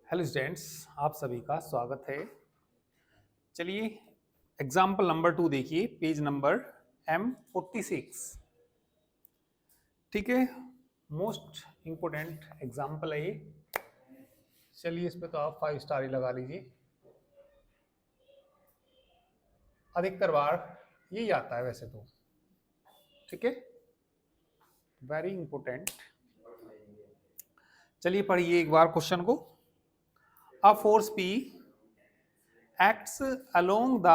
Hello students, आप सभी का स्वागत है। चलिए एग्जाम्पल नंबर 2 देखिए, पेज नंबर M46। ठीक है, मोस्ट इम्पोर्टेंट एग्जाम्पल है ये। चलिए इस पे तो आप 5 स्टार ही लगा लीजिए। अधिकतर बार यही आता है वैसे तो। ठीक है, वेरी इंपॉर्टेंट। चलिए पढ़िए एक बार क्वेश्चन को। A force P acts along the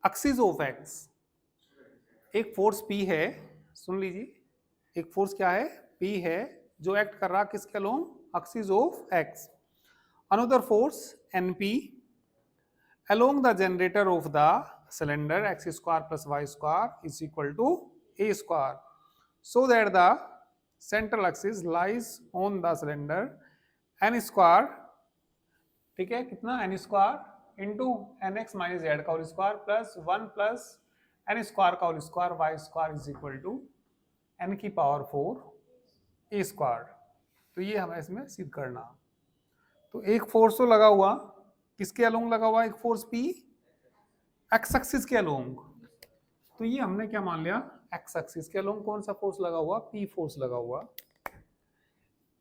axis of x। एक फोर्स P है, सुन लीजिए, एक फोर्स क्या है, P है, जो एक्ट कर रहा किसके along, axis of x। Another force NP along the generator of the cylinder x square plus y square is equal to a square, so that the central axis lies on the cylinder n square। ठीक है, कितना, n square into n x minus z का whole square plus 1 plus n square का whole square y square is equal to n की power 4 a square. तो ये हमें इसमें सिद्ध करना। तो एक फोर्स तो लगा हुआ, किसके अलोंग लगा हुआ, एक फोर्स P एक्स एक्सिस के अलोंग। तो ये हमने क्या मान लिया, एक्स एक्सिस के अलोंग कौन सा फोर्स लगा हुआ, P फोर्स लगा हुआ।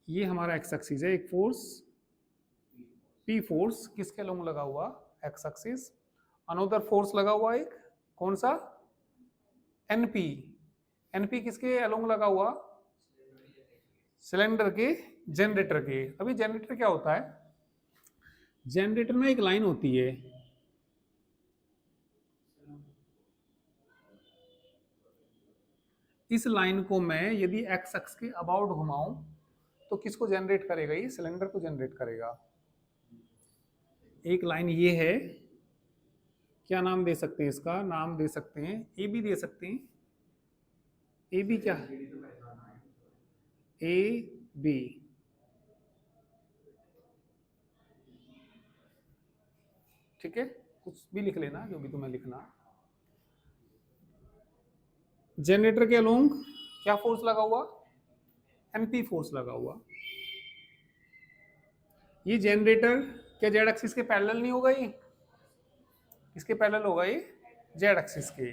ये हमारा एक्स एक्सिस है, एक फोर्स P फोर्स किसके अलोंग लगा हुआ, एक्स एक्सिस। अनदर फोर्स लगा हुआ एक, कौन सा, NP। NP किसके अलोंग लगा हुआ, सिलेंडर के, जनरेटर के। अभी जनरेटर क्या होता है, जनरेटर में एक लाइन होती है, इस लाइन को मैं यदि एक्स एक्स के अबाउट घुमाऊं तो किसको जनरेट करेगा, ये सिलेंडर को जनरेट करेगा। एक लाइन ये है, क्या नाम दे सकते हैं इसका, नाम दे सकते हैं ए बी, दे सकते हैं ए बी, क्या ए बी। ठीक है, कुछ भी लिख लेना जो भी तुम्हें लिखना। जनरेटर के अलोंग क्या फोर्स लगा हुआ, एनपी फोर्स लगा हुआ। ये जनरेटर क्या जेड एक्सिस के पैरेलल नहीं होगा, ये किसके पैरेलल होगा, ये जेड एक्सिस के।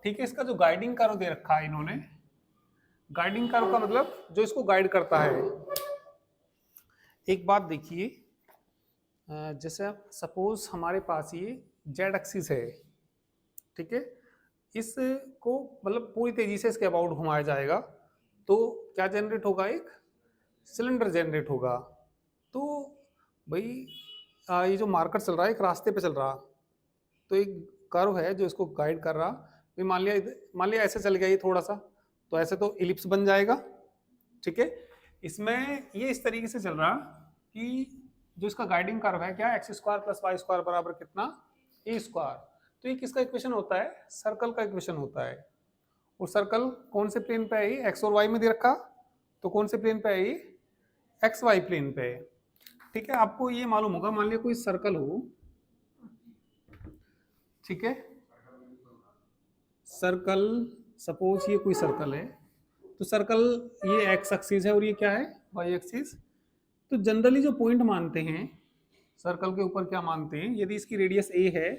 ठीक है, इसका जो गाइडिंग कर्व दे रखा है इन्होंने, गाइडिंग कर्व का मतलब जो इसको गाइड करता है। एक बात देखिए, जैसे सपोज हमारे पास ये जेड एक्सिस है, ठीक है, इसको मतलब पूरी तेजी से इसके अबाउट घुमाया जाएगा तो क्या जनरेट होगा, एक सिलेंडर जनरेट होगा। तो भाई ये जो मार्कर चल रहा है एक रास्ते पे चल रहा, तो एक कर्व है जो इसको गाइड कर रहा। भाई मान लिया ऐसे चल गया ये थोड़ा सा, तो ऐसे तो इलिप्स बन जाएगा। ठीक है, इसमें ये इस तरीके से चल रहा कि जो इसका गाइडिंग कर्व है क्या, x square plus y square बराबर कितना, ए स्क्वायर। तो ये किसका इक्वेशन होता है, सर्कल का इक्वेशन होता है। और सर्कल कौन से प्लेन पे है, एक्स और वाई में दे रखा, तो कौन से प्लेन पे है, ये एक्स वाई प्लेन पे है। ठीक है, आपको ये मालूम होगा, मान लिया कोई सर्कल हो, ठीक है, सर्कल, सपोज ये कोई सर्कल है, तो सर्कल ये एक्स एक्सिस है और ये क्या है, वाई एक्सिस। तो जनरली जो पॉइंट मानते हैं सर्कल के ऊपर, क्या मानते हैं, यदि इसकी रेडियस ए है,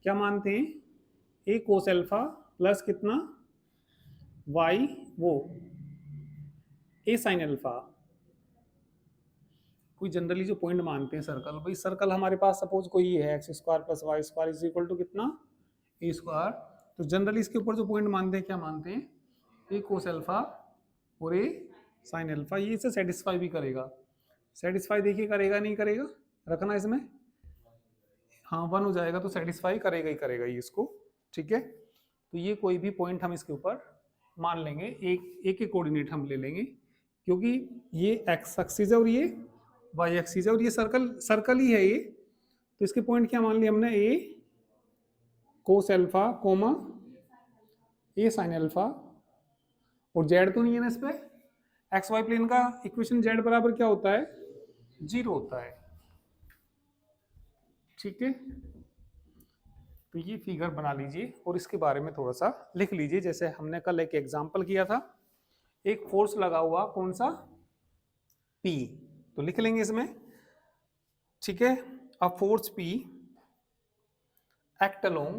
क्या मानते हैं, ए कोस अल्फा प्लस कितना, वाई वो ए साइन अल्फा। कोई जनरली जो पॉइंट मानते हैं सर्कल, भाई सर्कल हमारे पास सपोज कोई है, x square plus y square is equal to कितना, ए स्क्वायर। तो जनरली इसके ऊपर जो पॉइंट मानते हैं, क्या मानते हैं, ए कोस अल्फा और ए साइन अल्फा। ये इसे सेटिस्फाई भी करेगा, सेटिस्फाई देखिए करेगा नहीं करेगा, रखना इसमें, हाँ 1 हो जाएगा तो सेटिस्फाई करेगा ही करेगा ये इसको। ठीक है, तो ये कोई भी पॉइंट हम इसके ऊपर मान लेंगे, एक एक कोऑर्डिनेट हम ले लेंगे, क्योंकि ये एक्स एक्सिस है और ये वाई एक्सिस है और ये सर्कल ही है ये। तो इसके पॉइंट क्या मान लिए हमने, ए कोस अल्फा कोमा ए साइन अल्फा, और जेड तो नहीं है ना इस पे, एक्स वाई प्लेन का इक्वेशन जेड बराबर क्या होता है, 0 होता है। ठीक है, तो ये फिगर बना लीजिए और इसके बारे में थोड़ा सा लिख लीजिए। जैसे हमने कल एक एग्जांपल किया था, एक फोर्स लगा हुआ कौन सा, P, तो लिख लेंगे इसमें, ठीक है। A force P act along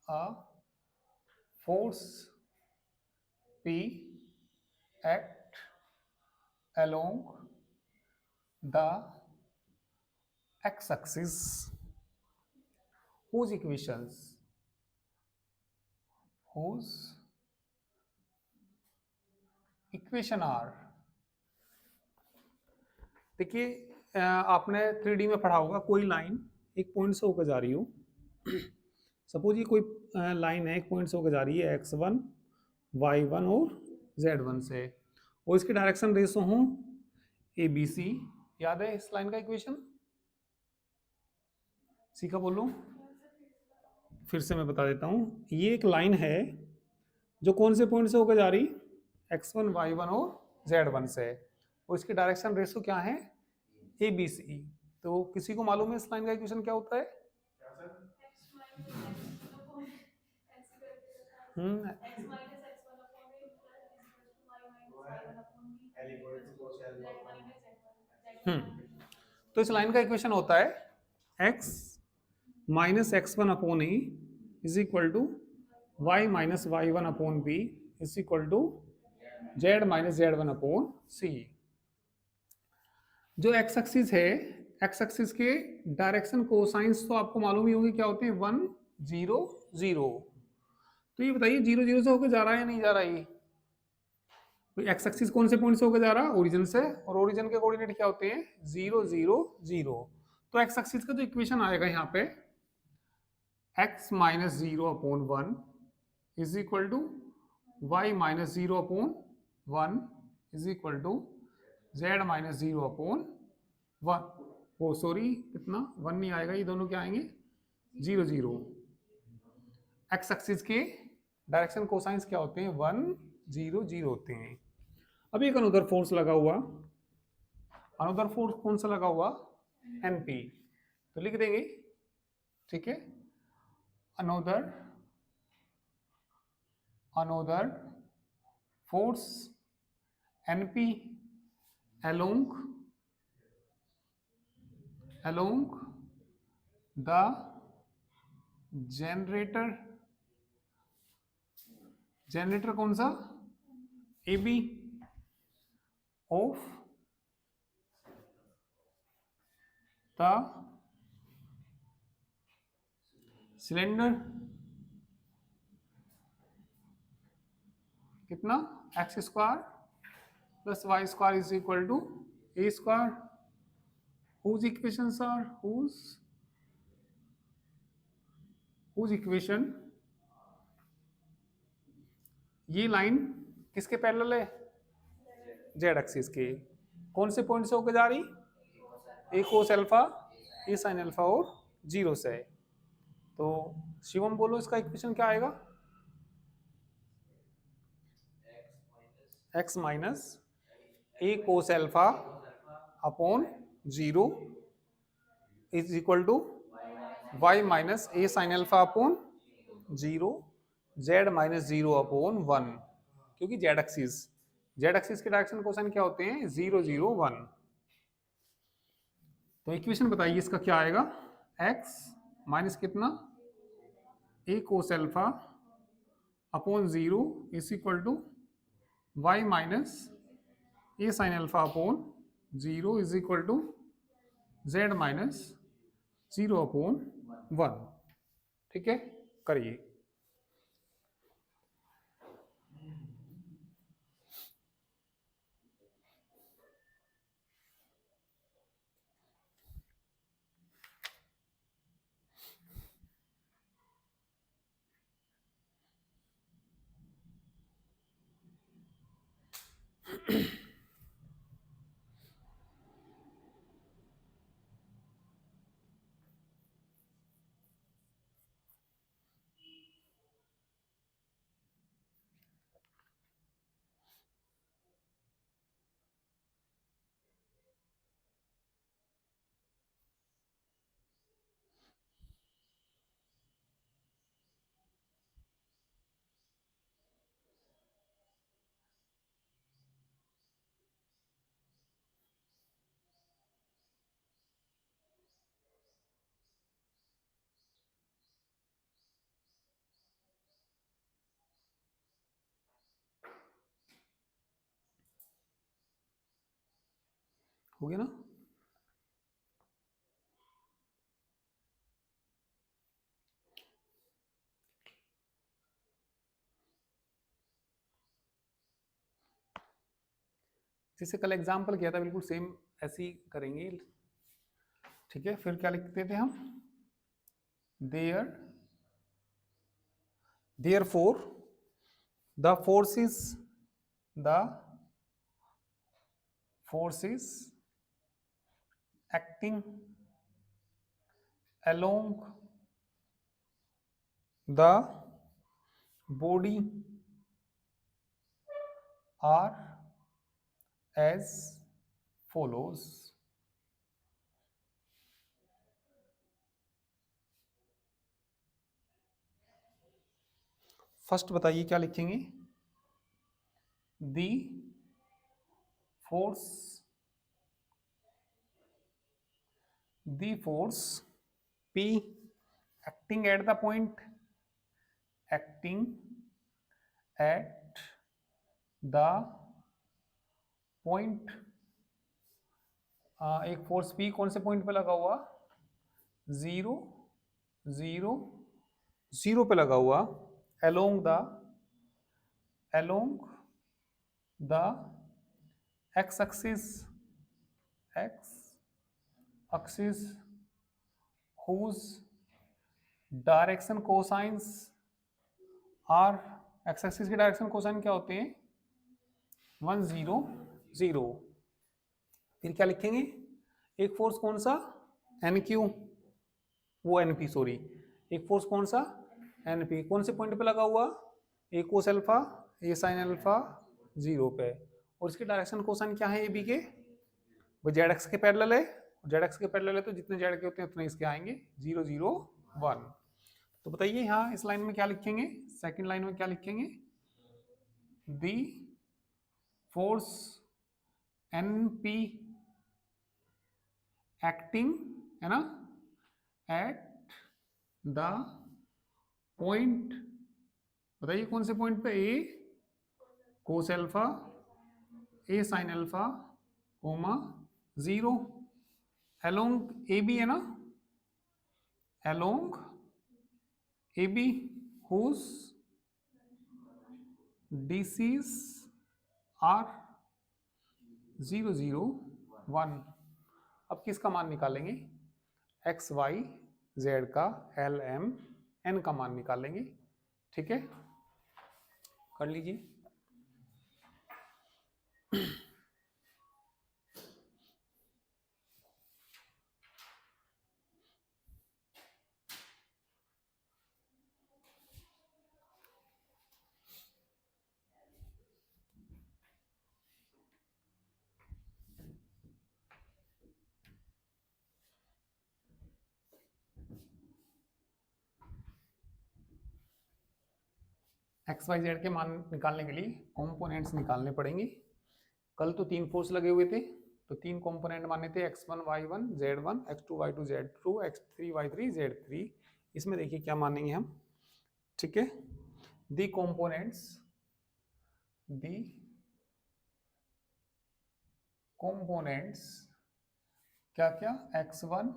a force P act along the x-axis whose equation are, देखिए आपने 3D में पढ़ा होगा, कोई लाइन एक पॉइंट से होकर जा रही हो, सपोज ये कोई लाइन है एक पॉइंट से होकर जा रही है x1 y1 और z1 से, और इसके डायरेक्शन रेशो हों ABC। याद है इस लाइन का इक्वेशन? सीखा बोलो, फिर से मैं बता देता हूं। ये एक लाइन है जो कौन से पॉइंट से होकर जा रही, x1 y1 और z1 से, और इसके डायरेक्शन रेशो क्या है, ABC। तो किसी को मालूम है इस लाइन का इक्वेशन क्या होता है? तो इस लाइन का इक्वेशन होता है x minus x1 upon a is equal to y minus y1 upon b is equal to z minus z1 upon c. जो x एक्सिस है, x एक्सिस के डायरेक्शन कोसाइंस तो आपको मालूम ही होगी क्या होते हैं, 1 0 0। तो ये बताइए 0 0 से होकर जा रहा है या नहीं जा रहा है? एक्स एक्सिस कौन से पॉइंट से होकर जा रहा है, ओरिजिन से, और ओरिजिन के कोऑर्डिनेट क्या होते हैं, 0 0 0। तो एक्स एक्सिस का जो इक्वेशन आएगा यहाँ पे x minus 0 upon 1 is equal to y minus 0 upon 1 is equal to z minus 0 upon 1। Oh sorry, कितना 1 नहीं आएगा, ये दोनों क्या आएंगे 0 0। एक्स एक्सिस के डायरेक्शन कोसाइंस क्या होते हैं, 1 0 0 होते हैं। अब एक अनदर फोर्स लगा हुआ, अनदर फोर्स कौन सा लगा हुआ, NP, तो लिख देंगे, ठीक है। Another force NP along the generator कौन सा, AB of the सिलेंडर, कितना x square plus y square is equal to a square. whose equations are whose equation, ये लाइन किसके पैरेलल है, z एक्सिस के। कौन से पॉइंट से होकर जा रही, a cos alpha a sin alpha और 0 से। तो शिवम बोलो इसका इक्वेशन क्या आएगा, x minus a cos alpha upon 0 is equal to y minus a sin alpha upon 0 z minus 0 upon 1, क्योंकि z एक्सिस के डायरेक्शन कोसाइन क्या होते हैं, 0 0 1। तो इक्वेशन बताइए इसका क्या आएगा, x माइनस कितना a cos alpha upon 0 is equal to y minus a sin alpha upon 0 is equal to z minus 0 upon 1। ठीक है, करिए। हो गया ना। जैसे कल एग्जाम्पल किया था बिल्कुल सेम ऐसे ही करेंगे। ठीक है, फिर क्या लिखते थे हम, there four the forces acting along the body are as follows। First बताइए क्या लिखेंगे, the force P acting at the point, acting at the point, एक फोर्स P कौन से पॉइंट पे लगा हुआ, 0 0 0 पे लगा हुआ, along the x axis whose direction cosines are, x axis के डायरेक्शन कोसाइन क्या होते हैं, 1 0 0। फिर क्या लिखेंगे, एक फोर्स कौन सा, एन क्यू, वो एन पी सॉरी, एक फोर्स कौन सा, एन पी, कौन से पॉइंट पे लगा हुआ, ए cos alpha a sine alpha 0 पे, और इसके डायरेक्शन कोसाइन क्या है ए बी के, वो जेड एक्स के पैरेलल है, जेड एक्स के पैरेलल है तो जितने जेड के होते हैं उतने इसके आएंगे 0 0 1। तो बताइए यहाँ इस लाइन में क्या लिखेंगे, सेकंड लाइन में क्या लिखेंगे, the force N P acting, है ना, एट द पॉइंट, बताइए कौन से पॉइंट पे, a cos alpha a sine alpha comma 0, along a b है ना, along a b whose DCs are 0 0 1। अब किसका मान निकालेंगे, एक्स वाई जेड का एल एम एन का मान निकालेंगे। ठीक है, कर लीजिए। एक्स वाई जेड के मान निकालने के लिए कंपोनेंट्स निकालने पड़ेंगे। कल तो 3 फोर्स लगे हुए थे, तो 3 कंपोनेंट माने थे x1 y1 z1, x2 y2 z2, x3 y3 z3। इसमें देखिए क्या मानेंगे हम। ठीक है, दी कंपोनेंट्स क्या क्या, x1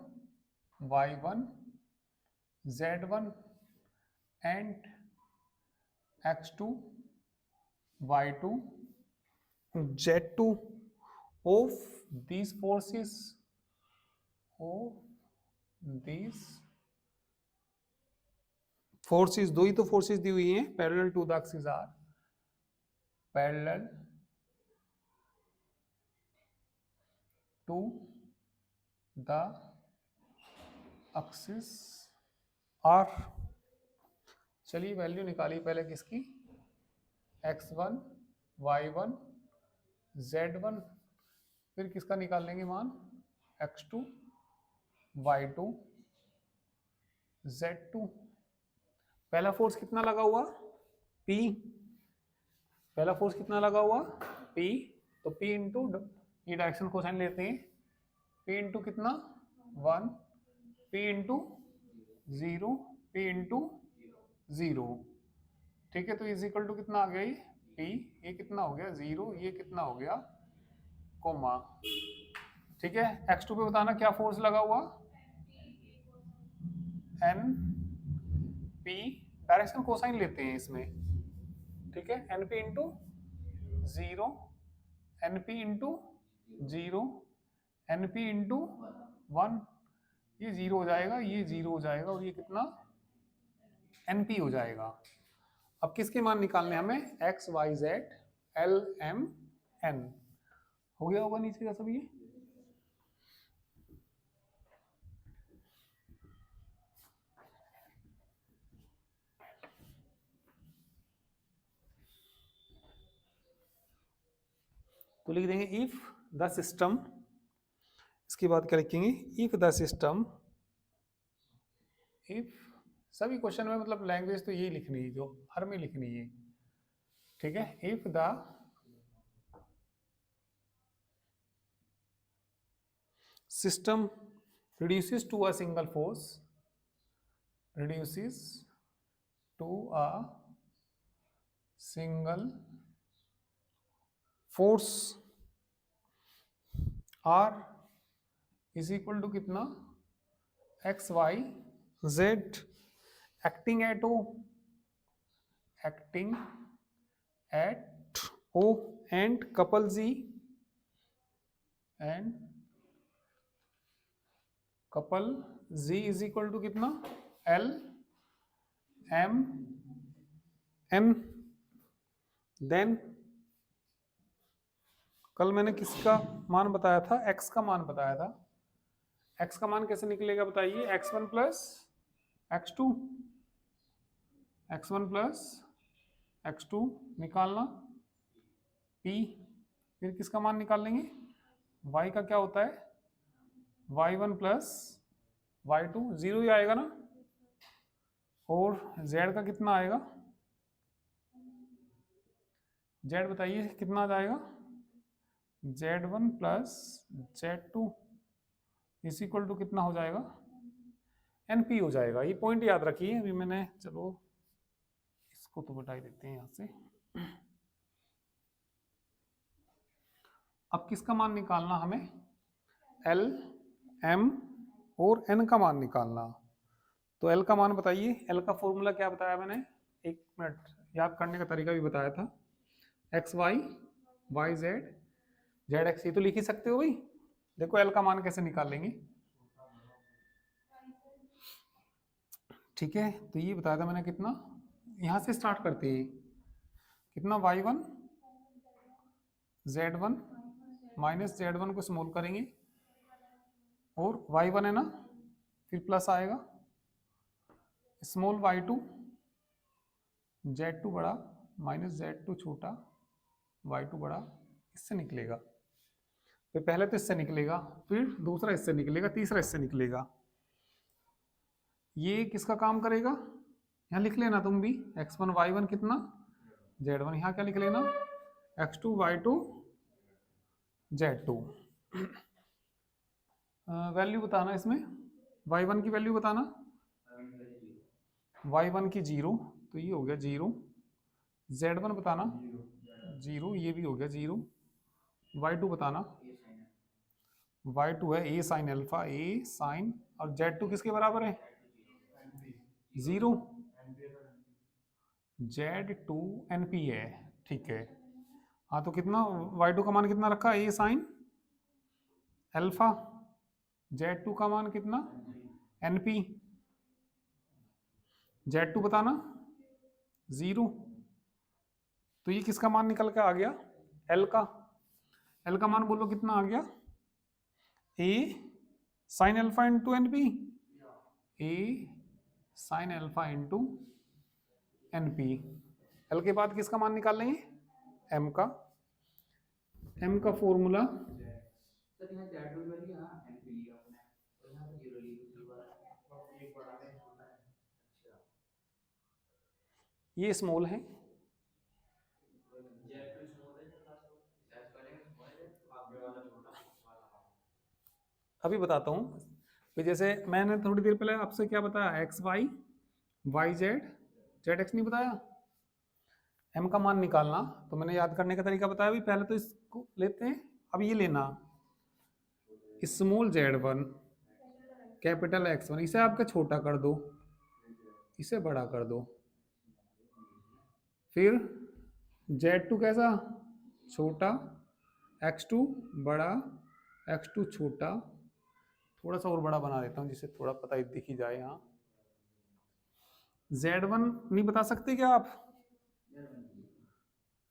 y1 z1 and x2 y2 z2 of these forces दो ही तो फोर्सेस दी हुई हैं, parallel to the axis are, parallel to the axis are. चलिए वैल्यू निकालिए पहले किसकी, x1 y1 z1, फिर किसका निकाल लेंगे मान, x2 y2 z2। पहला फोर्स कितना लगा हुआ, P, पहला फोर्स कितना लगा हुआ P, तो P इंटू ये डायरेक्शन कोसाइन लेते हैं, P इंटू कितना 1, P इंटू 0, P इंटू 0। ठीक है, तो इज इक्वल टू कितना आ गया ये P, ये कितना हो गया 0, ये कितना हो गया कोमा। ठीक है, x2 पे बताना क्या फोर्स लगा हुआ, एन पी, डायरेक्शन कोसाइन लेते हैं इसमें, ठीक है, N P into zero, N P into zero, N P into one, ये जीरो हो जाएगा, ये जीरो हो जाएगा, और ये कितना एन पी हो जाएगा। अब किसके मान निकालने हमें, x y z L M N. हो गया होगा नीचे का सब ये। तो लिख देंगे इफ द सिस्टम, इसके बाद क्या लिखेंगे, इफ द सिस्टम, इफ, सभी क्वेश्चन में मतलब लैंग्वेज तो यही लिखनी है जो हर में लिखनी है, ठीक है, if the system reduces to a single force, reduces to a single force R is equal to कितना, x y z, acting at O, acting at O, and couple G, and couple G is equal to कितना, L M N. Then कल मैंने किसका मान बताया था, x का मान बताया था, x का मान कैसे निकलेगा बताइए, x1 plus x2, x1 plus x2 निकालना, p, फिर किसका मान निकाल लेंगे, y का क्या होता है, y1 प्लस y2, जीरो ही आएगा ना, और z का कितना आएगा, z बताइए कितना आ जाएगा, z1 plus z2 is equal to कितना हो जाएगा, एनपी हो जाएगा। ये पॉइंट याद रखिए, अभी मैंने, चलो इसको तो बता ही देते हैं यहां से। अब किसका मान निकालना हमें, एल एम और एन का मान निकालना। तो एल का मान बताइए, एल का फॉर्मूला क्या बताया मैंने, एक मिनट, याद करने का तरीका भी बताया था, x y y z z x, ये तो लिख ही सकते हो भाई। देखो एल का मान कैसे निकाल लेंगे, ठीक है, तो ये बताया था मैंने कितना, यहां से स्टार्ट करते हैं, कितना y1 z1 माइनस z1 को स्मॉल करेंगे, और y1 है ना, फिर प्लस आएगा, स्मॉल y2 z2 बड़ा माइनस z2 छोटा y2 बड़ा, इससे निकलेगा, फिर पहले तो इससे निकलेगा, फिर दूसरा इससे निकलेगा, तीसरा इससे निकलेगा। ये किसका काम करेगा, यहाँ लिख लेना तुम भी, x1 y1 कितना z1, यहाँ क्या लिख लेना, x2 y2 z2। वैल्यू बताना इसमें, y1 की वैल्यू बताना, y1 की जीरो, तो ये हो गया जीरो, z1 बताना जीरो, ये भी हो गया जीरो, y2 बताना, y2 है a sine alpha, a sine, और z2 किसके बराबर है, जीरो, z2 np है, ठीक है। हाँ तो कितना, y2 का मान कितना रखा, a साइन अल्फा, z2 का मान कितना, np, z2 बताना जीरो, तो ये किसका मान निकल के आ गया, l का, l का मान बोलो कितना आ गया, a sine alpha into np, a sine alpha into np। l के बाद किसका मान निकाल लेंगे, m का, m का फॉर्मूला, ये स्मॉल है, अभी बताता हूँ। तो जैसे मैंने थोड़ी देर पहले आपसे क्या बताया, x y y z z x नहीं बताया, एम का मान निकालना, तो मैंने याद करने का तरीका बताया भी, पहले तो इसको लेते हैं, अब ये लेना, स्मॉल Z1 कैपिटल X1, इसे आपका छोटा कर दो, इसे बड़ा कर दो। फिर Z2 कैसा, छोटा, X2 बड़ा, X2 छोटा। थोड़ा सा और बड़ा बना देता हूँ जिससे थोड़ा पता दिखी जाए। यहाँ Z1 नहीं बता सकते क्या आप?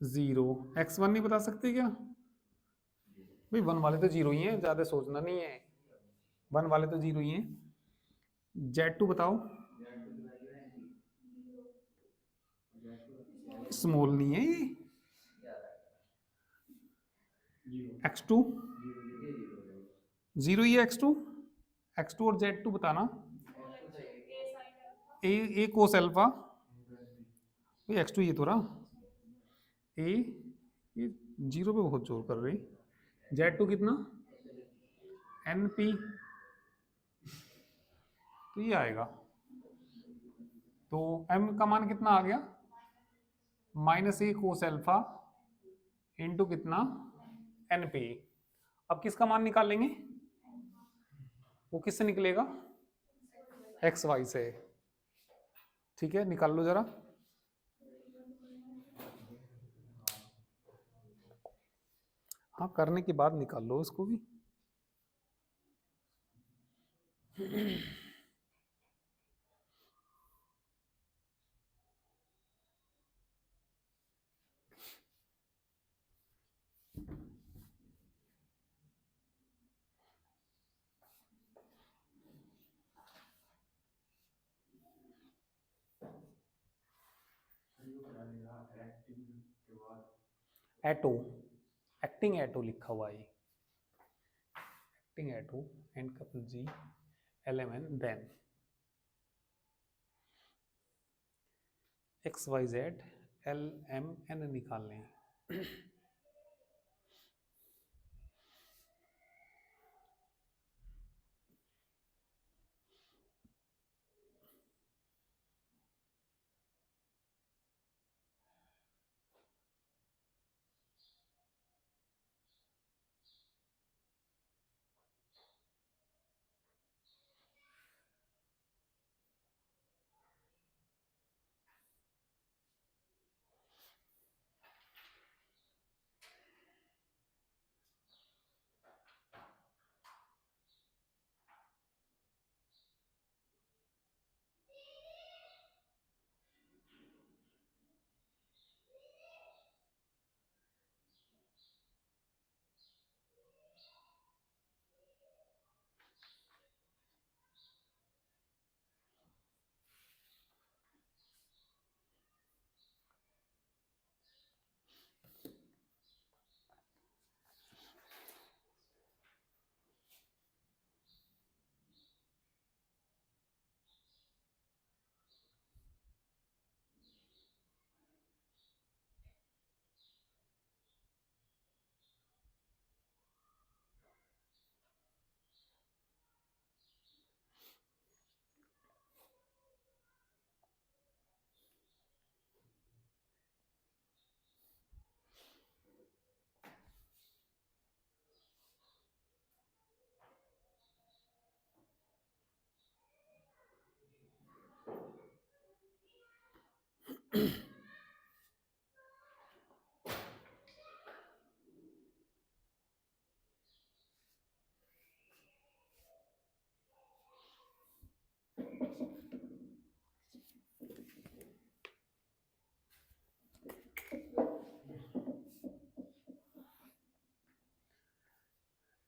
0। X1 नहीं बता सकते क्या? भाई 1 वाले तो 0 ही हैं, ज्यादा सोचना नहीं है, 1 वाले तो 0 ही हैं। Z2 बताओ, स्मॉल नहीं है ये। X2 0 ही है, X2 और Z2 बताना। ए कोस अल्फा, X2 ये तो रहा ए, ये 0 पे बहुत जोर कर रही। Z2 कितना, NP, तो ये आएगा। तो M का मान कितना आ गया, -A कोस अल्फा इंटू कितना, NP। अब किसका मान निकाल लेंगे, वो किससे निकलेगा, XY से। ठीक है, निकाल लो जरा। हाँ, करने के बाद निकाल लो इसको भी। एटो, एक्टिंग एटो लिखा हुआ है, acting at O and couple G LMN then XYZ LMN निकाल लें।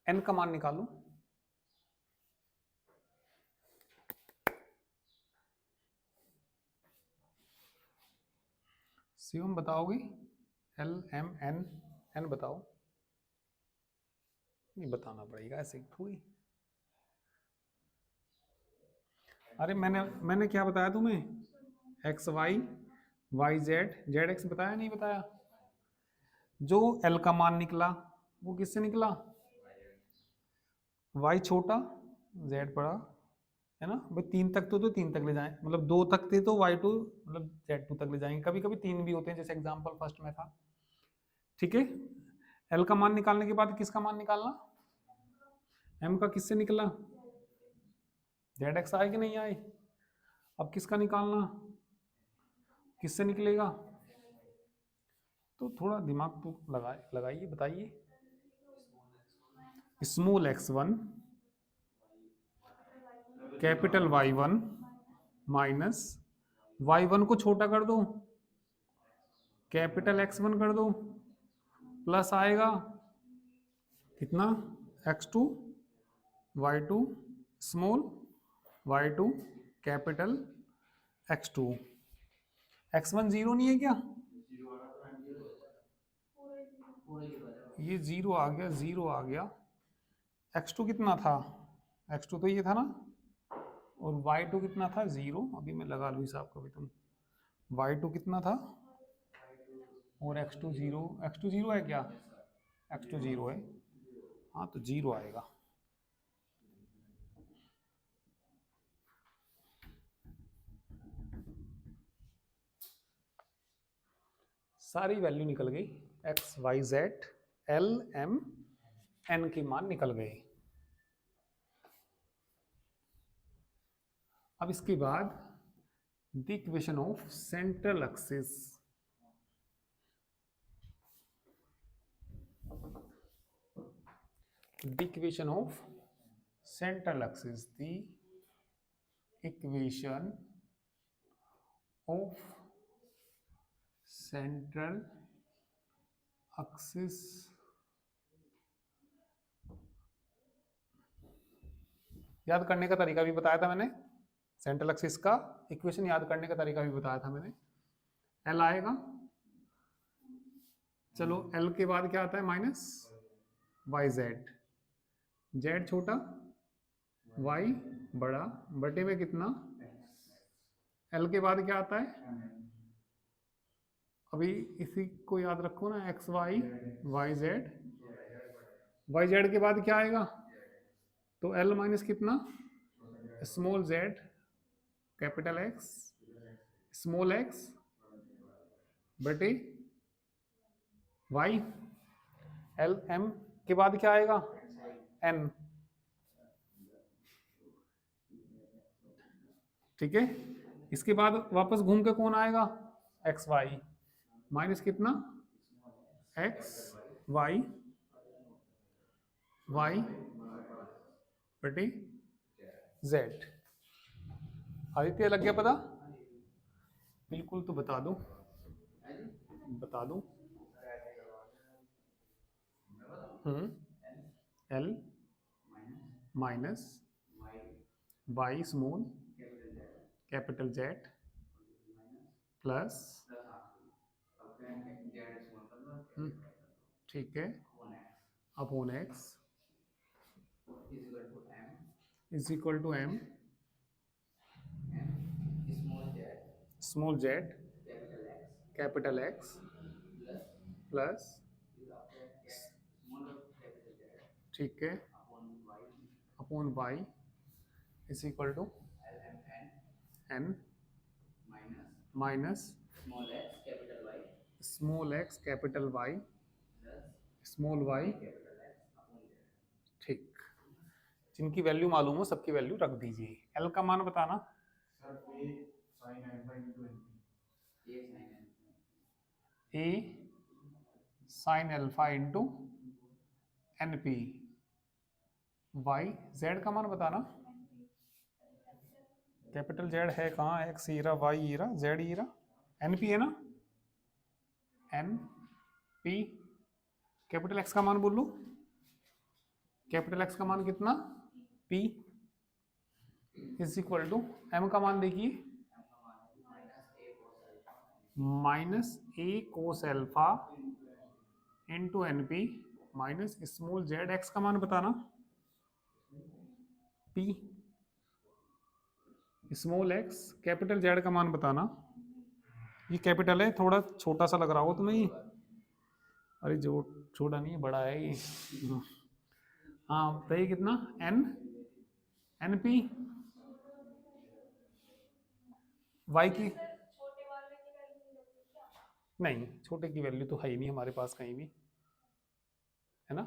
N का मान निकालो, शिवम बताओगे, LMN बताओ। नहीं बताना पड़ेगा ऐसे थोड़ी। अरे मैंने क्या बताया तुम्हें, XY YZ ZX बताया नहीं बताया? जो L का मान निकला वो किससे निकला, Y छोटा Z बड़ा, है ना भाई। 3 तक तो 3 तक ले जाएं, मतलब 2 तक थे तो Y2 मतलब Z2 तक ले जाएंगे, कभी कभी 3 भी होते हैं जैसे एग्जांपल फर्स्ट में था। ठीक है, L का मान निकालने के बाद किसका मान निकालना, एम का किससे निकला, जेड एक्स आए कि नहीं आए। अब किसका निकालना, किससे निकलेगा, तो थोड़ा दिमाग तो लगाइए बताइए। Small x1 capital y1 minus y1 को छोटा कर दो, कैपिटल x1 कर दो, प्लस आएगा कितना x2 y2 small y2 capital x2। x1 zero नहीं है क्या, ये जीरो आ गया, जीरो आ गया। x2 कितना था, x2 तो ये था ना, और y2 कितना था जीरो। अभी मैं लगा लूँ हिसाब कभी तुम, y2 कितना था और x2 जीरो, x2 जीरो है क्या, x2 जीरो है, हाँ तो जीरो आएगा। सारी वैल्यू निकल गई, x y z L M N के मान निकल गए। अब इसके बाद the equation of central axis, the equation of central axis, the equation of central axis याद करने का तरीका भी बताया था मैंने, सेंट्रल एक्सिस का इक्वेशन याद करने का तरीका भी बताया था मैंने। एल आएगा, चलो एल के बाद क्या आता है माइनस वाई जेड, जेड छोटा वाई बड़ा बटे में कितना, एल के बाद क्या आता है, अभी इसी को याद रखो ना, x y y z, y z के बाद क्या आएगा, तो एल माइनस कितना, small z capital x small x बटे वाई, एल एम के बाद क्या आएगा एन, ठीक है। इसके बाद वापस घूम के कौन आएगा, एक्स वाई माइनस कितना, एक्स वाई वाई बटे जेड। आदित्य लग गया पता, बिल्कुल तो बता दो, बता दो। L minus y small capital z plus, ठीक है, upon x is equal to M small z capital x plus, ठीक है, upon y is equal to N minus small x capital y small y, ठीक। जिनकी value मालूम हो सबकी value रख दीजिए। एल का मान बताना, a sine alpha into n p, y z का मान बताना, कैपिटल जेड है कहाँ, एक्स ई रहा वाई ई रहा जेड ई रहा, एन पी है ना, एन पी, कैपिटल एक्स का मान बोल लो, कैपिटल एक्स का मान कितना, p is equal to m का मान देखिए minus a cos alpha into n p minus small z, x का मान बताना p, small x capital z का मान बताना, ये कैपिटल है थोड़ा छोटा सा लग रहा हो तुम्हें ये, अरे जो छोटा नहीं है बड़ा है ये, हाँ बताइए कितना, एन एन पी वाई की, नहीं छोटे की वैल्यू तो है ही नहीं हमारे पास कहीं भी, है ना।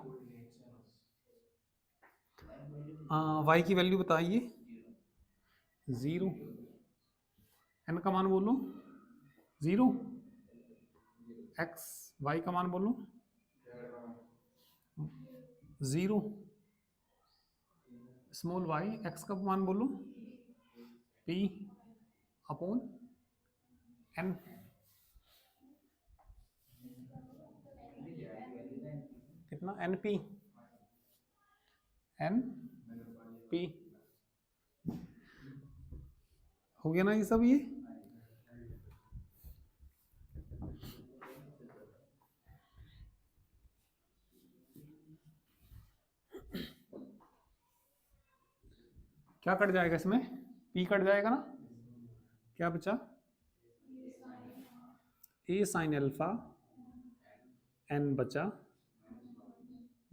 वाई की वैल्यू बताइए, 0। एन का मान बोलो 0, एक्स वाई का मान बोलो 0, स्मॉल वाई एक्स का मान बोलो पी अपॉन एन। कितना एन पी, एन पी हो गया ना ये सब। ये क्या कट जाएगा इसमें, पी कट जाएगा ना, क्या बचा ए साइन अल्फा एन बचा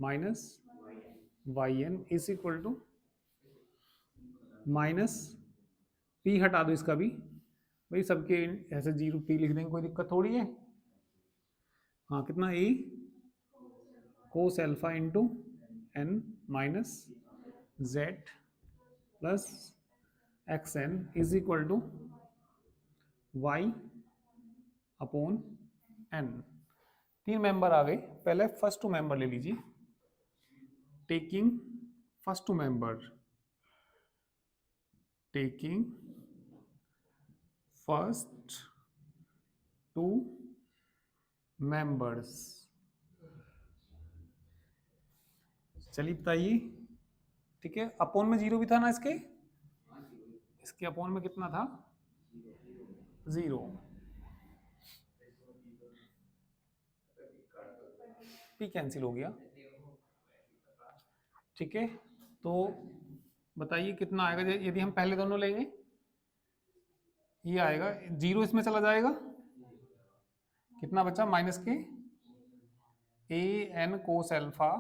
minus y N is equal to minus P हटा दो इसका भी, भाई सबके ऐसे 0 पी लिख देंगे, कोई दिक्कत थोड़ी है। हाँ कितना a cos alpha into n minus z plus x n is equal to y upon n. 3 member आ गए। पहले फर्स्ट टू मेंबर ले लीजिए, taking first two member, taking first two members. चलिए बताइए, ठीक है, अपोन में 0 भी था ना इसके अपोन में कितना था 0, पी कैंसिल हो गया, ठीक है। तो बताइए कितना आएगा यदि हम पहले दोनों लेंगे, ये आएगा 0 इसमें चला जाएगा, कितना बचा माइनस के a n cos alpha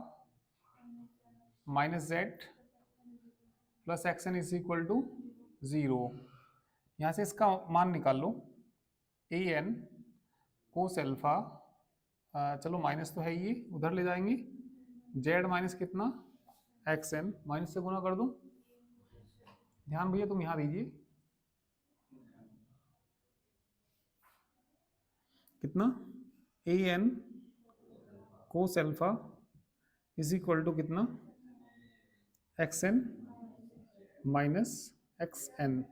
minus z plus x n is equal to 0। यहाँ से इसका मान निकाल लो, ए एन कोस एल्फा, चलो माइनस तो है ये, उधर ले जाएंगे, जेड माइनस कितना एक्स एन, माइनस से गुना कर दो, ध्यान भैया तुम यहाँ दीजिए, कितना a n cos alpha is equal to कितना x N minus x N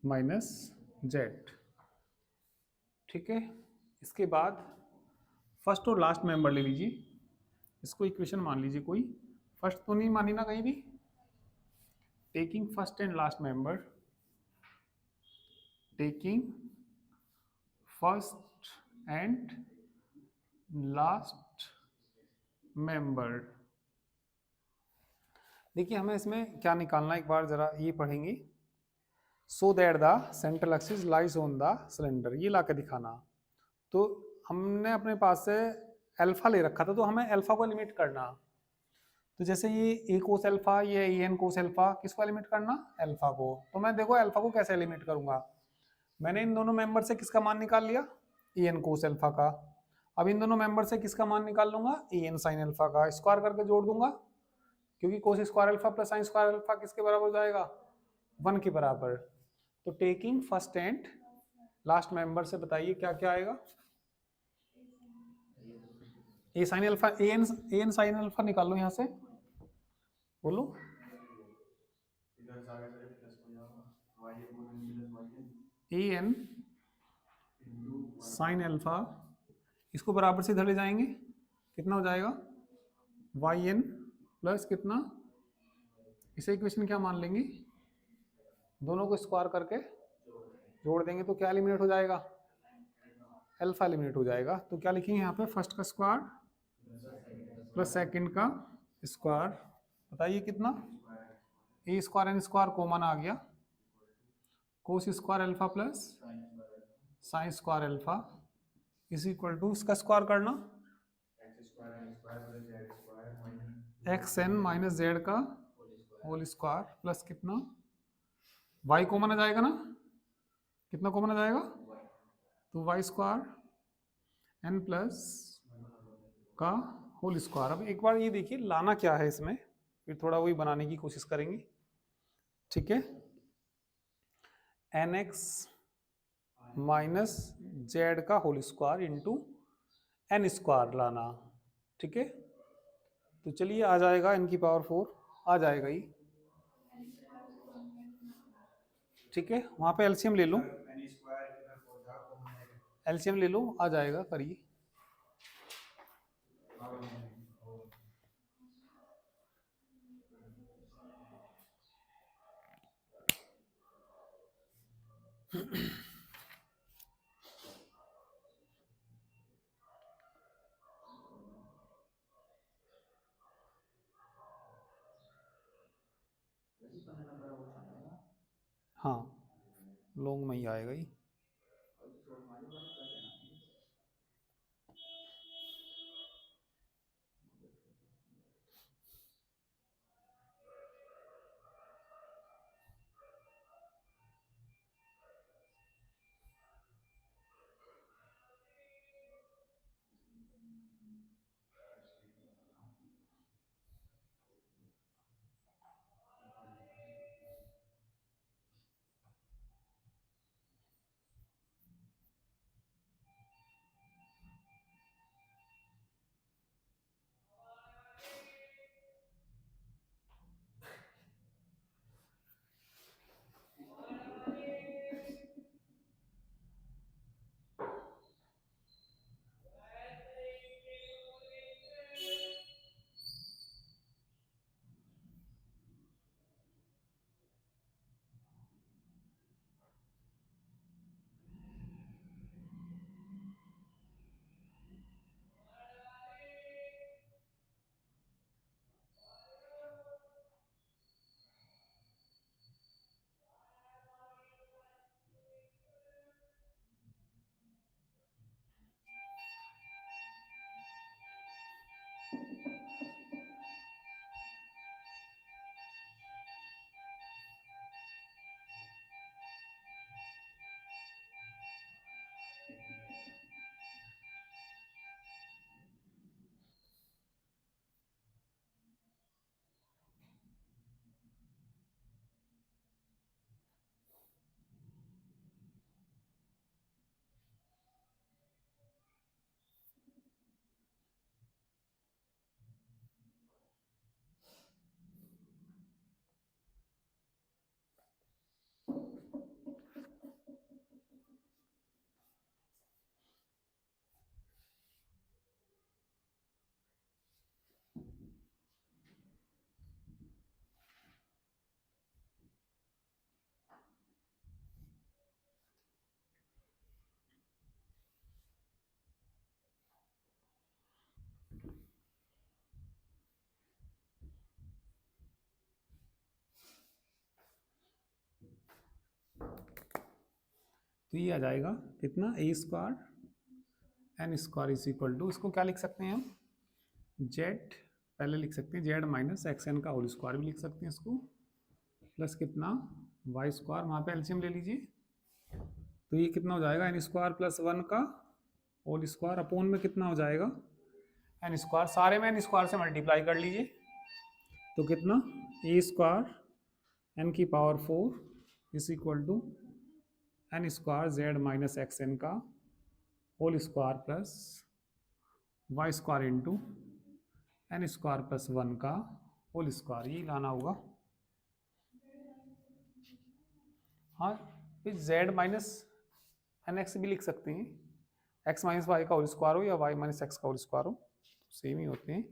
minus z, ठीक है। इसके बाद फर्स्ट और लास्ट मेंबर ले लीजिए, इसको इक्वेशन मान लीजिए, कोई फर्स्ट तो नहीं मानी ना कहीं भी, taking first and last member, taking first and last member. देखिए हमें इसमें क्या निकालना है, एक बार जरा ये पढ़ेंगे, so that the central axis lies on the cylinder, ये ला के दिखाना। तो हमने अपने पास से अल्फा ले रखा था, तो हमें अल्फा को लिमिट करना, तो जैसे ये ए कोस अल्फा, ये ए एन कोस अल्फा, किसको लिमिट करना अल्फा को। तो मैं देखो अल्फा को कैसे लिमिट करूंगा, मैंने इन दोनों मेंबर से किसका मान निकाल लिया ए एन कोस अल्फा का, अब इन दोनों मेंबर से किसका मान निकाल लूंगा ए एन साइन अल्फा का, स्क्वायर करके जोड़ दूंगा, क्योंकि कोस square alpha plus sine square alpha किसके बराबर हो जाएगा 1 के बराबर। तो taking first and last member से बताइए क्या क्या आएगा, ए sine alpha A N sine alpha निकाल लो यहाँ से, बोलो ए एन साइन अल्फा, इसको बराबर से इधर ले जाएंगे, कितना हो जाएगा वाई एन प्लस कितना, इसे इक्वेशन क्या मान लेंगे, दोनों को स्क्वायर करके जोड़ देंगे तो क्या एलिमिनेट हो जाएगा अल्फा एलिमिनेट हो जाएगा। तो क्या लिखेंगे यहाँ पे फर्स्ट का स्क्वायर प्लस सेकंड का स्क्वायर, बताइए कितना a square N square common आ गया, cos square alpha plus sine square alpha is equal to इसका स्क्वायर करना एक्स एन माइनस जेड का होल स्क्वायर प्लस कितना वाई कॉमन आ जाएगा ना, कितना कॉमन आ जाएगा तो वाई स्क्वायर एन प्लस का होल स्क्वायर। अब एक बार ये देखिए लाना क्या है इसमें, फिर थोड़ा वही बनाने की कोशिश करेंगे। ठीक है, एन एक्स माइनस जेड का whole square into N square लाना। ठीक है, तो चलिए आ जाएगा एन की पावर 4 आ जाएगा ये। ठीक है, वहां पे एलसीएम ले लो, एलसीएम ले लो, आ जाएगा, करिए। हाँ, लॉन्ग में ही आएगा ये। तो ये आ जाएगा कितना, a square N square is equal to, इसको क्या लिख सकते हैं हम, जेड पहले लिख सकते हैं, जेड माइनस एक्स एन का होल स्क्वायर भी लिख सकते हैं इसको, प्लस कितना वाई स्क्वायर, वहाँ पे एलसीएम ले लीजिए, तो ये कितना हो जाएगा, एन स्क्वायर प्लस 1 का होल स्क्वायर अपोन में कितना हो जाएगा, एन स्क्वायर, सारे में एन स्क्वायर से मल्टीप्लाई कर लीजिए, तो कितना ए स्क्वायर एन की power 4 is equal to n square z minus x n का whole square plus y square into N square plus 1 का होल स्क्वायर, ये लाना होगा। हाँ, फिर जेड माइनस एन एक्स भी लिख सकते हैं, एक्स माइनस वाई का होल स्क्वायर हो या वाई माइनस एक्स का होल स्क्वायर हो, सेम ही होते हैं।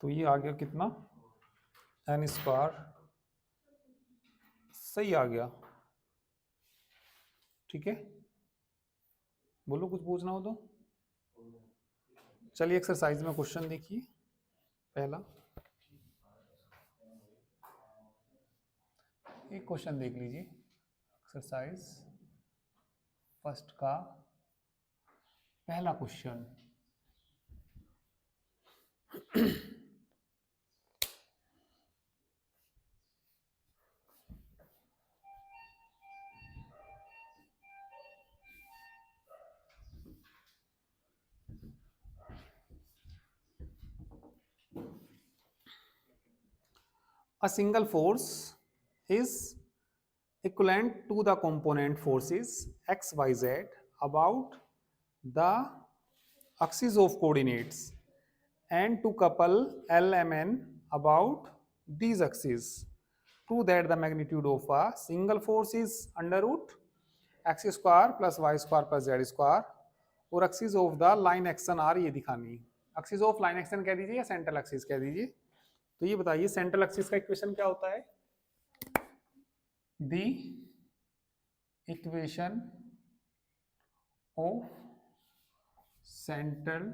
तो ये आ गया कितना, एन स्क्वायर, सही आ गया। ठीक है, बोलो कुछ पूछना हो तो। चलिए एक्सरसाइज में क्वेश्चन देखिए, पहला एक क्वेश्चन देख लीजिए, एक्सरसाइज फर्स्ट का पहला question. a single force is equivalent to the component forces x y z about the axis of coordinates and to couple L M N about these axes. Prove that the magnitude of a single force is under root x square plus y square plus z square और axis of the line action are ये दिखानी। Axis of line action कह दीजिए या central axis कह दीजिए। तो ये बताइए सेंट्रल एक्सिस का इक्वेशन क्या होता है? The equation of central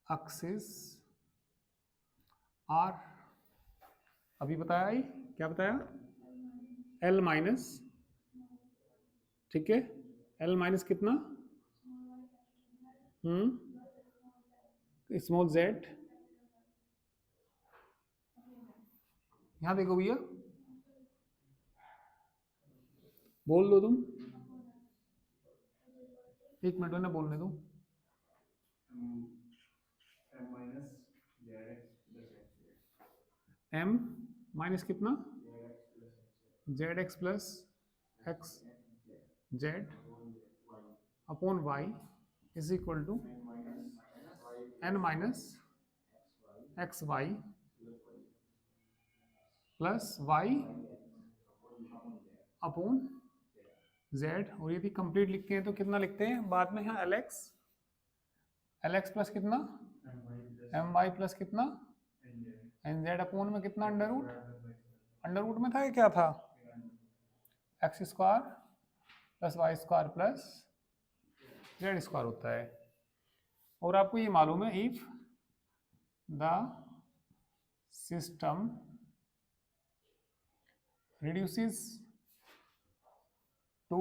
axis are, अभी बताया ही, क्या बताया? एल माइनस, ठीक है, एल माइनस कितना? स्मॉल जेड, यहां देखो भैया, बोल दो तुम, एक मिनट में बोलने दो। एम माइनस कितना? Z x plus x z upon y is equal to N minus x y plus y upon z. और यदि कंप्लीट लिखते हैं तो कितना लिखते हैं बाद में? यहाँ एल एक्स प्लस कितना? एम वाई प्लस कितना? एन जेड अपॉन में कितना? अंडर रूट में था, ये क्या था? X square plus y square plus z square होता है। और आपको ये मालूम है if the system reduces to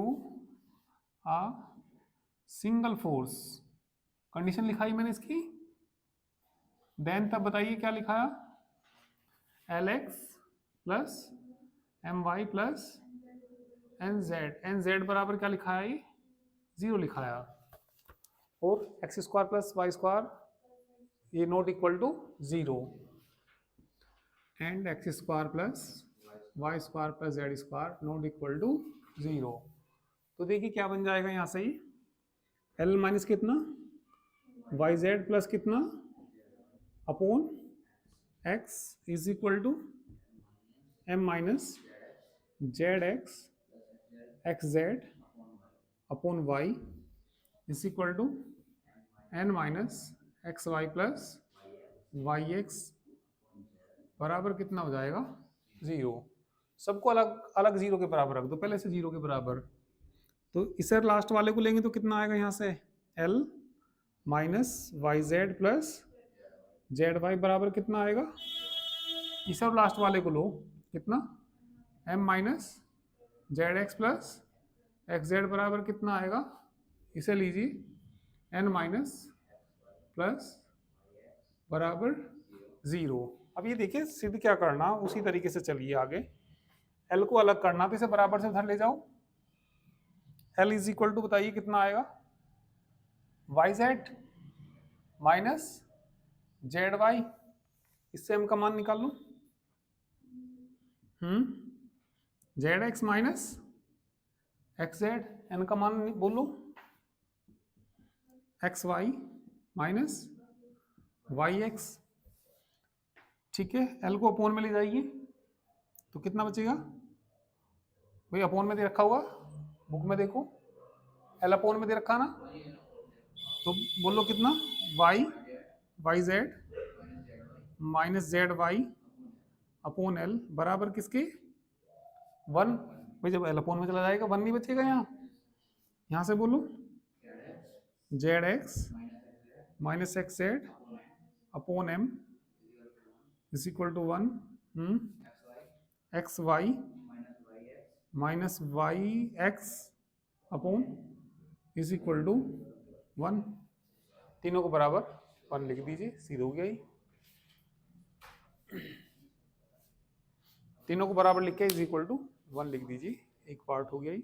a single force, condition लिखाई मैंने इसकी, देन तब बताइए क्या लिखाया? L x plus M y plus N z बराबर क्या लिखाया? ये 0 लिखाया। और x square plus y square ये not equal to 0 and x square plus y square plus z square not equal to 0। तो देखिए क्या बन जाएगा यहाँ से? ही एल माइनस कितना? वाई जेड प्लस कितना? Upon x is equal to m minus z x z upon y is equal to N minus x y plus y x बराबर कितना हो जाएगा? 0। सबको अलग अलग 0 के बराबर रख दो पहले से, 0 के बराबर। तो इसे लास्ट वाले को लेंगे तो कितना आएगा यहाँ से? L minus y z plus z y बराबर कितना आएगा? इसे और लास्ट वाले को लो, कितना? M minus z x plus x z बराबर कितना आएगा? इसे लीजिए एन माइनस प्लस बराबर 0। अब ये देखिए सिद्ध क्या करना, उसी तरीके से चलिए आगे। एल को अलग करना तो इसे बराबर से उधर ले जाओ। एल इज इक्वल टू बताइए कितना आएगा? Y z minus z y, इससे एम का मान निकाल लो। Z x minus x z, n का मान बोलो। X y minus y x, ठीक है। एल को अपोन में ले जाइए तो कितना बचेगा भाई? अपोन में दे रखा होगा, बुक में देखो, एल अपोन में दे रखा ना, तो बोलो कितना? Y z minus z y upon L बराबर किसके? 1। भाई जब एल अपोन में चला जाएगा 1 नहीं बचेगा यहाँ से बोलो z x minus x z upon M is equal to 1। X y minus y x upon is equal to 1। तीनों को बराबर 1 लिख दीजिए, सीधा हो गया ही। तीनों को बराबर लिख के इज इक्वल टू 1 लिख दीजिए, एक पार्ट हो गया ही।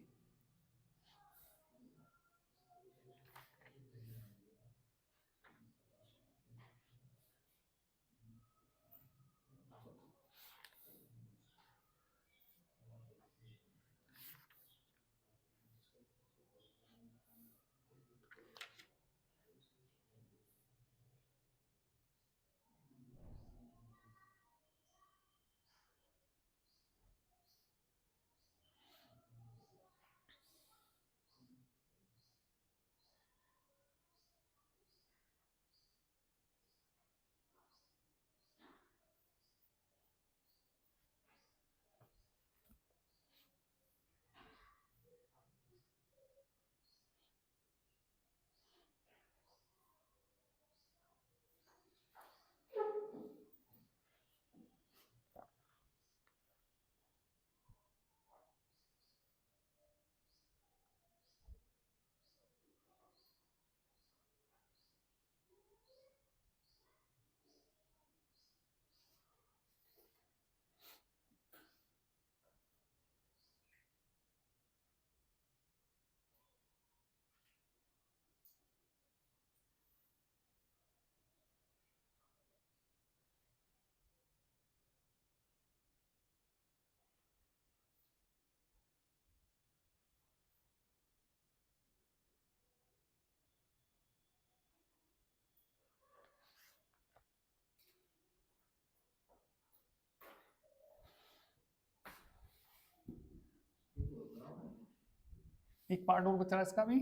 एक पार्ट और बचा इसका भी।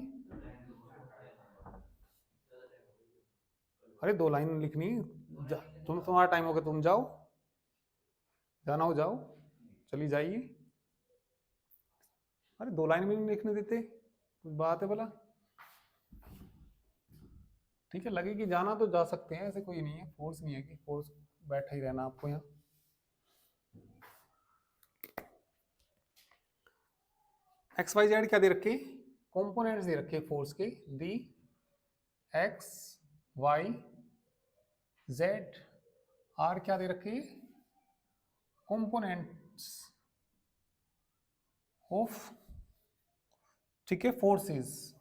अरे 2 लाइन लिखनी। तुम्हारा टाइम हो गया, तुम जाओ, जाना हो जाओ, चली जाइए। अरे 2 लाइन भी नहीं लिखने देते, कुछ बात है भला। ठीक है, लगे कि जाना तो जा सकते हैं, ऐसे कोई नहीं है, फोर्स नहीं है कि फोर्स बैठा ही रहना आपको यहाँ। एक्स वाई जेड क्या दे रखे, कंपोनेंट्स दे रखे फोर्स के, दी एक्स वाई जेड आर क्या दे रखे, कंपोनेंट्स ऑफ, ठीक है, फोर्सेस।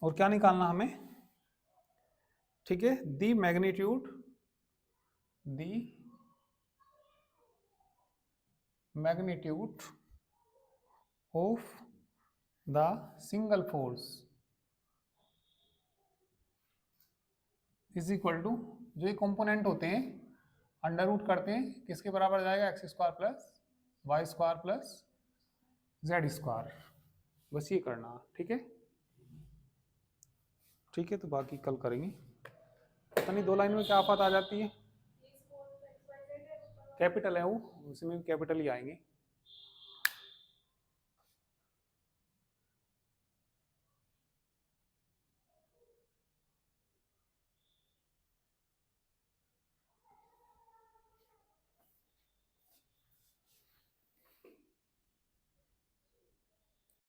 और क्या निकालना हमें, ठीक है, the magnitude, the magnitude of the single force is equal to, जो ये कंपोनेंट होते हैं अंडर रूट करते हैं किसके बराबर जाएगा, x square plus y square plus z square, बस ये करना, ठीक है। ठीक है, तो बाकी कल करेंगे। पता नहीं 2 लाइन में क्या आफत आ जाती है, कैपिटल है वो, उसमें कैपिटल ही आएंगे।